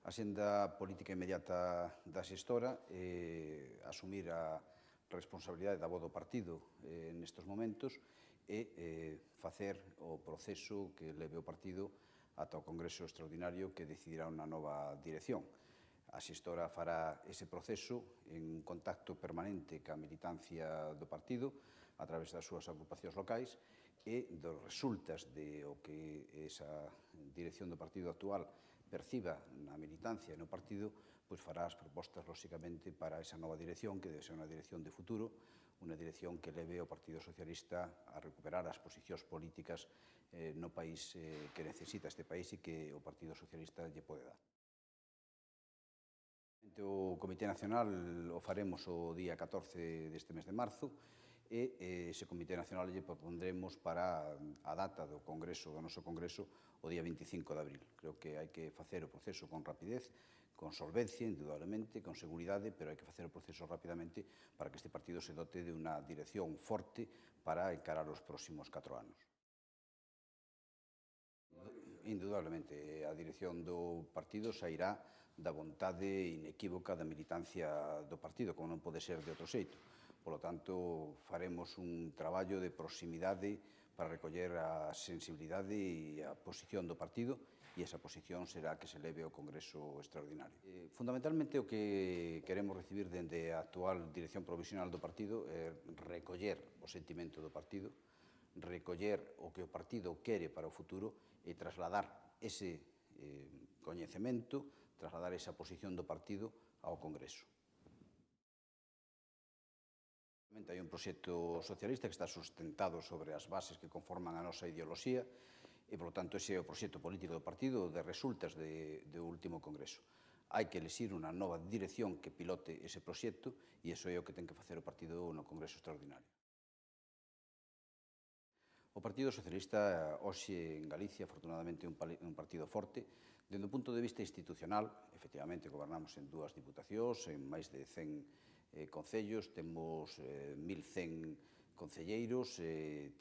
A senda política inmediata da xestora é asumir a responsabilidade da voz do partido nestes momentos e facer o proceso que leve o partido ata o Congreso Extraordinario que decidirá unha nova dirección. A xestora fará ese proceso en contacto permanente ca militancia do partido a través das súas agrupacións locais e dos resultas de o que esa dirección do partido actual perciba na militancia e no partido, pois fará as propostas, lóxicamente, para esa nova dirección, que debe ser unha dirección de futuro, unha dirección que leve ao Partido Socialista a recuperar as posicións políticas no país que necesita este país e que o Partido Socialista lle pode dar. O Comité Nacional o faremos o día 14 deste mes de marzo e ese Comité Nacional lle propondremos para a data do noso Congreso, o día 25 de abril. Creo que hai que facer o proceso con rapidez, con solvencia, indudablemente, con seguridade, pero hai que facer o proceso rapidamente para que este partido se dote de unha dirección forte para encarar os próximos 4 anos. Indudablemente, a dirección do partido sairá da vontade inequívoca da militancia do partido, como non pode ser de outro xeito. Polo tanto, faremos un traballo de proximidade para recoller a sensibilidade e a posición do partido e esa posición será que se leve ao Congreso Extraordinario. Fundamentalmente, o que queremos recibir dende a actual dirección provisional do partido é recoller o sentimento do partido, recoller o que o partido quere para o futuro e trasladar ese coñecemento, trasladar esa posición do partido ao Congreso. Hai un proxecto socialista que está sustentado sobre as bases que conforman a nosa ideoloxía e, polo tanto, ese é o proxecto político do partido de resultas do último Congreso. Hai que elixir unha nova dirección que pilote ese proxecto e iso é o que ten que facer o partido no Congreso Extraordinario. O Partido Socialista, hoxe en Galicia, afortunadamente, é un partido forte. Dende o punto de vista institucional, efectivamente, gobernamos en 2 diputacións, en máis de 100 concellos, temos 1.100 concelleiros,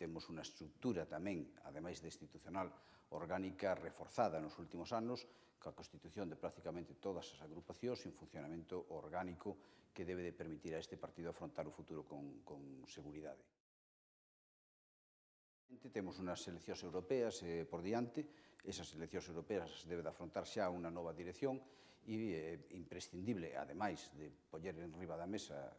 temos unha estructura tamén, ademais de institucional, orgánica reforzada nos últimos anos, coa constitución de prácticamente todas as agrupacións e un funcionamento orgánico que debe de permitir a este partido afrontar o futuro con seguridade. Temos unhas eleccións europeas por diante, esas eleccións europeas debe de afrontar xa unha nova dirección e é imprescindible, ademais de poñer en riba da mesa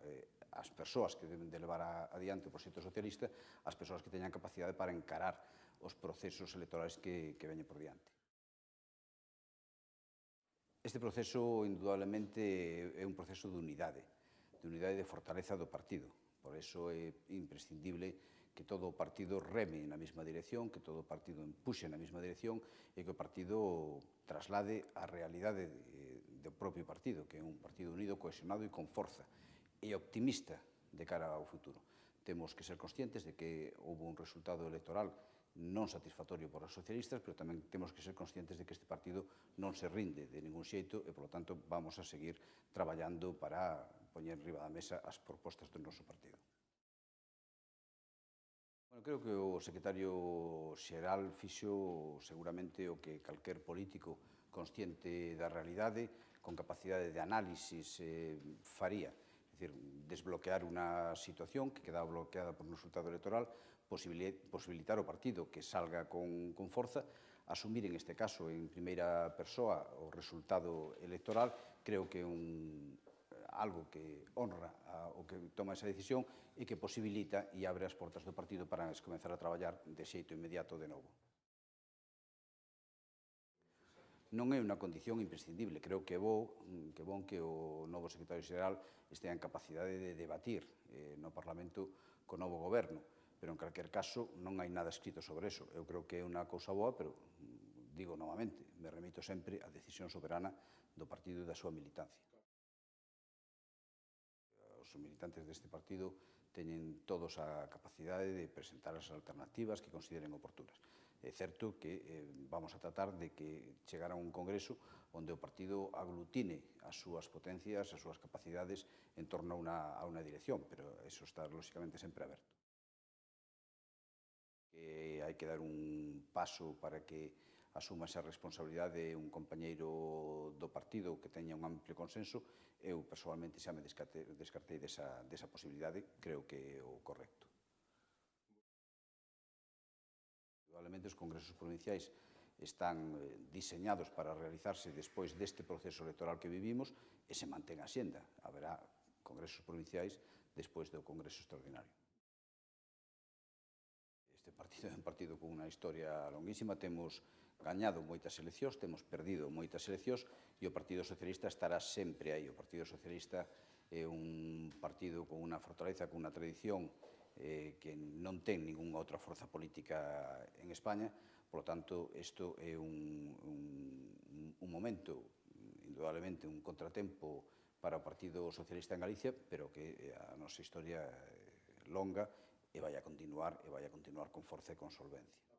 as persoas que deben de levar adiante o proxecto socialista, as persoas que teñan capacidade para encarar os procesos electorais que veñen por diante. Este proceso, indudablemente, é un proceso de unidade de fortaleza do partido. Por iso é imprescindible que todo o partido reme na mesma dirección, que todo o partido empuxe na mesma dirección e que o partido traslade a realidade do propio partido, que é un partido unido, cohesionado e con forza e optimista de cara ao futuro. Temos que ser conscientes de que houve un resultado electoral non satisfactorio para os socialistas, pero tamén temos que ser conscientes de que este partido non se rinde de ningún xeito e, polo tanto, vamos a seguir traballando para poñer riba da mesa as propostas do noso partido. Creo que o secretario xeral fixo seguramente o que calquer político consciente da realidade, con capacidade de análisis, faría. É dicir, desbloquear unha situación que quedaba bloqueada por un resultado electoral, posibilitar ao partido que salga con forza, asumir en este caso en primeira persoa o resultado electoral, creo que é algo que honra o que toma esa decisión e que posibilita e abre as portas do partido para comenzar a traballar de xeito inmediato de novo. Non é unha condición imprescindible. Creo que é bon que o novo secretario xeral estea en capacidade de debatir no Parlamento co novo goberno, pero en calquer caso non hai nada escrito sobre eso. Eu creo que é unha cousa boa, pero digo novamente, me remito sempre á decisión soberana do partido e da súa militancia. Os militantes deste partido teñen todos a capacidade de presentar as alternativas que consideren oportunas. É certo que vamos a tratar de que chegar a un congreso onde o partido aglutine as súas potencias, as súas capacidades en torno a unha dirección, pero eso está, lóxicamente, sempre aberto. Hai que dar un paso para que asuma esa responsabilidade un compañeiro do partido que teña un amplio consenso. Eu, persoalmente, xa me descartei desa posibilidade, creo que é o correcto. Indudablemente, os congresos provinciais están diseñados para realizarse despois deste proceso electoral que vivimos e se mantén a xenda. Haberá congresos provinciais despois do congreso extraordinario. Este partido é un partido con unha historia longuísima, temos gañado moitas eleccións, temos perdido moitas eleccións e o Partido Socialista estará sempre aí. O Partido Socialista é un partido con unha fortaleza, con unha tradición que non ten ningunha outra forza política en España. Por lo tanto, isto é un momento, indudablemente, un contratempo para o Partido Socialista en Galicia, pero que a nosa historia é longa e vai a continuar con forza e con solvencia.